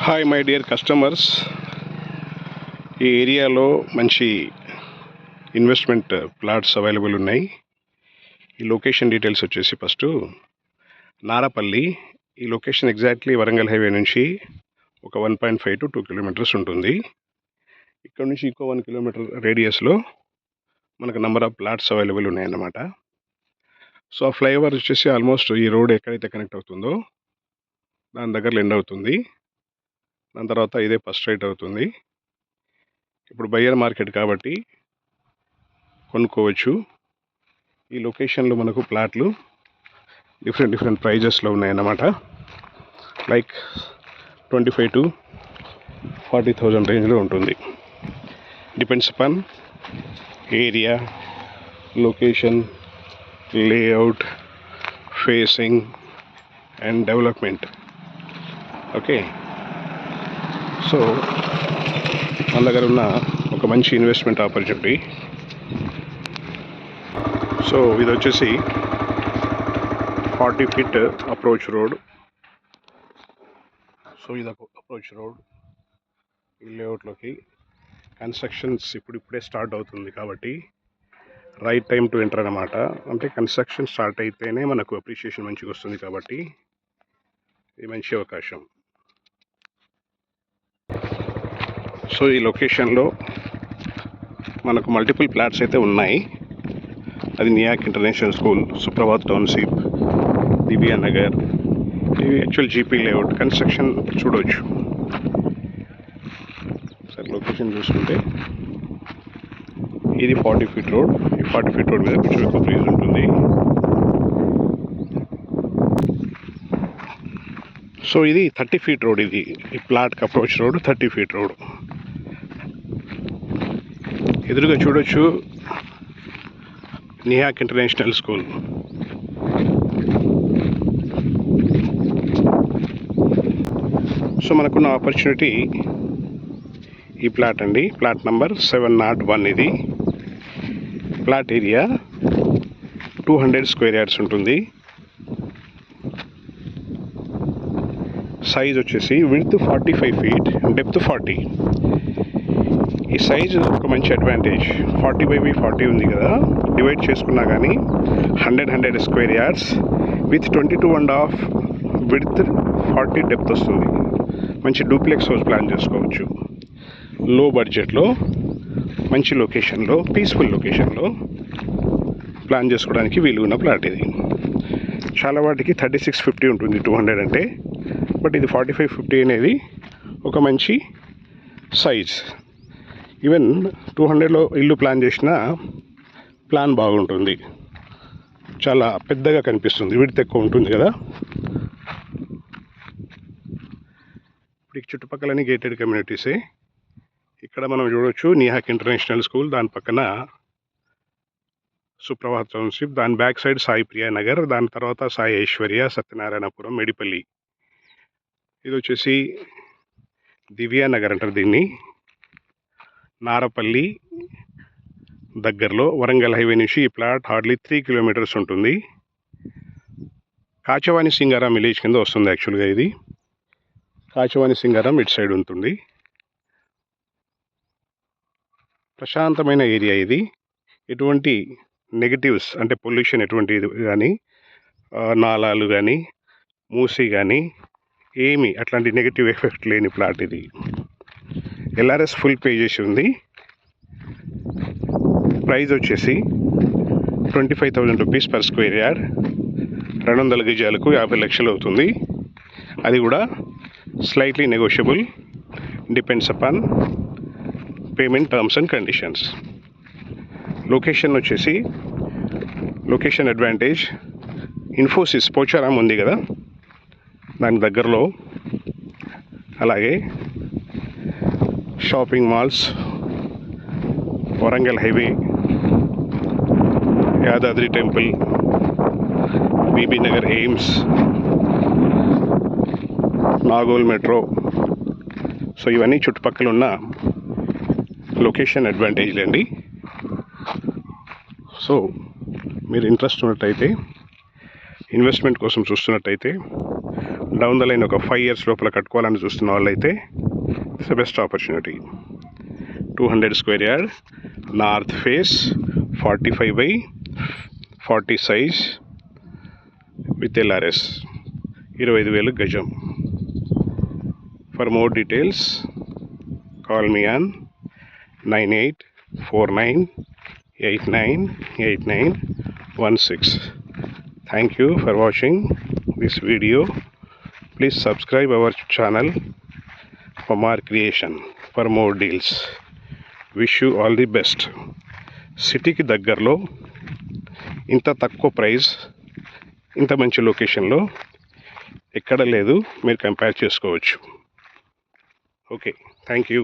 Hi my dear customers, ఈ ఏరియాలో మంచి ఇన్వెస్ట్మెంట్ ప్లాట్స్ అవైలబుల్ ఉన్నాయి. ఈ లొకేషన్ డీటెయిల్స్ వచ్చేసి ఫస్ట్ నారపల్లి. ఈ లొకేషన్ ఎగ్జాక్ట్లీ వరంగల్ హైవే నుంచి ఒక 1.5 to 2 కిలోమీటర్స్ ఉంటుంది. ఇక్కడ నుంచి ఇంకో 1 కిలోమీటర్ రేడియస్లో మనకు నెంబర్ ఆఫ్ ప్లాట్స్ అవైలబుల్ ఉన్నాయన్నమాట. సో ఆ ఫ్లైఓవర్ వచ్చేసి ఆల్మోస్ట్ ఈ రోడ్ ఎక్కడైతే కనెక్ట్ అవుతుందో దాని దగ్గర ఎండ్ అవుతుంది. దాని తర్వాత ఇదే ఫస్ట్ రైట్ అవుతుంది. ఇప్పుడు బయ్యర్ మార్కెట్ కాబట్టి కొనుక్కోవచ్చు. ఈ లొకేషన్లో మనకు ప్లాట్లు డిఫరెంట్ ప్రైజెస్లో ఉన్నాయన్నమాట. లైక్ 25 to 40,000 రేంజ్లో ఉంటుంది. Depends upon area, location, layout, facing and development. Okay, so మన దగ్గర ఉన్న ఒక మంచి ఇన్వెస్ట్మెంట్ ఆపర్చునిటీ. సో ఇది వచ్చేసి 40 feet అప్రోచ్ రోడ్. సో ఇది అప్రోచ్ రోడ్. ఈ లేఅవుట్లోకి కన్స్ట్రక్షన్స్ ఇప్పుడే స్టార్ట్ అవుతుంది కాబట్టి రైట్ టైం టు ఎంటర్ అన్నమాట. అంటే కన్స్ట్రక్షన్ స్టార్ట్ అయితేనే మనకు అప్రిషియేషన్ మంచిగా వస్తుంది కాబట్టి ఇది మంచి అవకాశం. సో ఈ లొకేషన్లో మనకు మల్టిపుల్ ప్లాట్స్ అయితే ఉన్నాయి. అది నియాక్ international school, Suprabhat township, Divya Nagar, ఇవి యాక్చువల్ జీపీ లేఅవుట్. కన్స్ట్రక్షన్ చూడవచ్చు. సరే, లొకేషన్ చూసుకుంటే ఇది 40 feet రోడ్. ఈ 40 feet రోడ్ మీద కొంచెం ఎక్కువ ప్రైస్ ఉంటుంది. సో ఇది 30 feet రోడ్. ఇది ఈ ప్లాట్కి అప్రోచ్ రోడ్ 30 feet రోడ్. ఎదురుగా చూడొచ్చు నియాక్ ఇంటర్నేషనల్ స్కూల్. సో మనకున్న ఆపర్చునిటీ ఈ ప్లాట్ అండి. Plot number 701. ఇది ప్లాట్ ఏరియా 200 square yards ఉంటుంది. సైజ్ వచ్చేసి విడ్త్ 45 feet, డెప్త్ 40. ఈ సైజ్ ఒక మంచి అడ్వాంటేజ్. 40/40 ఉంది కదా, డివైడ్ చేసుకున్నా కానీ 100 square yards with 22.5 width, 40 depth వస్తుంది. మంచి డూప్లెక్స్ హౌస్ ప్లాన్ చేసుకోవచ్చు. లో బడ్జెట్లో మంచి లొకేషన్లో, పీస్ఫుల్ లొకేషన్లో ప్లాన్ చేసుకోవడానికి వీలు ఉన్న ప్లాట్ ఇది. చాలా వాటికి 3650 ఉంటుంది 200 అంటే, బట్ ఇది 4550 అనేది ఒక మంచి సైజ్. ఈవెన్ 200లో ఇల్లు ప్లాన్ చేసిన ప్లాన్ బాగుంటుంది. చాలా పెద్దగా కనిపిస్తుంది, విడ్త్ ఎక్కువ ఉంటుంది కదా. ఇప్పుడు చుట్టుపక్కలని గేటెడ్ కమ్యూనిటీసే. ఇక్కడ మనం చూడవచ్చు నియాక్ ఇంటర్నేషనల్ స్కూల్, దాని పక్కన సుప్రభాత్ టౌన్షిప్, దాని బ్యాక్ సైడ్ సాయి ప్రియా నగర్, దాని తర్వాత సాయి ఐశ్వర్య, సత్యనారాయణపురం, మెడిపల్లి. ఇది వచ్చేసి దివ్యా నగర్ అంటారు దీన్ని. నారపల్లి దగ్గరలో వరంగల్ హైవే నుంచి ఈ ప్లాట్ హార్డ్లీ 3 kilometers ఉంటుంది. కాచవాణి సింగారం విలేజ్ కింద వస్తుంది యాక్చువల్గా. ఇది కాచవాణి సింగారం ఇటు సైడ్ ఉంటుంది. ప్రశాంతమైన ఏరియా ఇది. ఎటువంటి నెగిటివ్స్ అంటే పొల్యూషన్ ఎటువంటిది కానీ, నాలాలు కానీ, మూసి కానీ ఏమి అట్లాంటి నెగిటివ్ ఎఫెక్ట్ లేని ప్లాట్ ఇది. ఎల్ఆర్ఎస్ ఫుల్ పే చేసి ఉంది. ప్రైస్ వచ్చేసి 25,000 rupees per square yard. 200 గజాలకు 50 లక్షలు అవుతుంది. అది కూడా slightly negotiable, depends upon payment terms and conditions. Location వచ్చేసి, లొకేషన్ అడ్వాంటేజ్, ఇన్ఫోసిస్ పోచారం ఉంది కదా దాని దగ్గరలో, అలాగే shopping malls, Warangal highway, Yadadri temple, Bibi Nagar AIIMS, Nagole metro. So ఇవన్నీ చుట్టుపక్కల ఉన్న లొకేషన్ అడ్వాంటేజ్లు అండి. సో మీరు ఇంట్రెస్ట్ ఉన్నట్టయితే, ఇన్వెస్ట్మెంట్ కోసం చూస్తున్నట్టయితే డౌన్ ద లైన్ ఒక 5 years లోపల కట్టుకోవాలని చూస్తున్న వాళ్ళైతే it's the best opportunity. 200 square yard, north face, 45/40 size with LRS, 25,000 గజం. For more details call me on 9849898916. Thank you for watching this video. Please subscribe our channel for more creation, for more deals. Wish you all the best. సిటీకి దగ్గరలో ఇంత తక్కువ price, ఇంత మంచి లొకేషన్లో ఎక్కడ లేదు, మీరు కంపేర్ చేసుకోవచ్చు. Okay, thank you.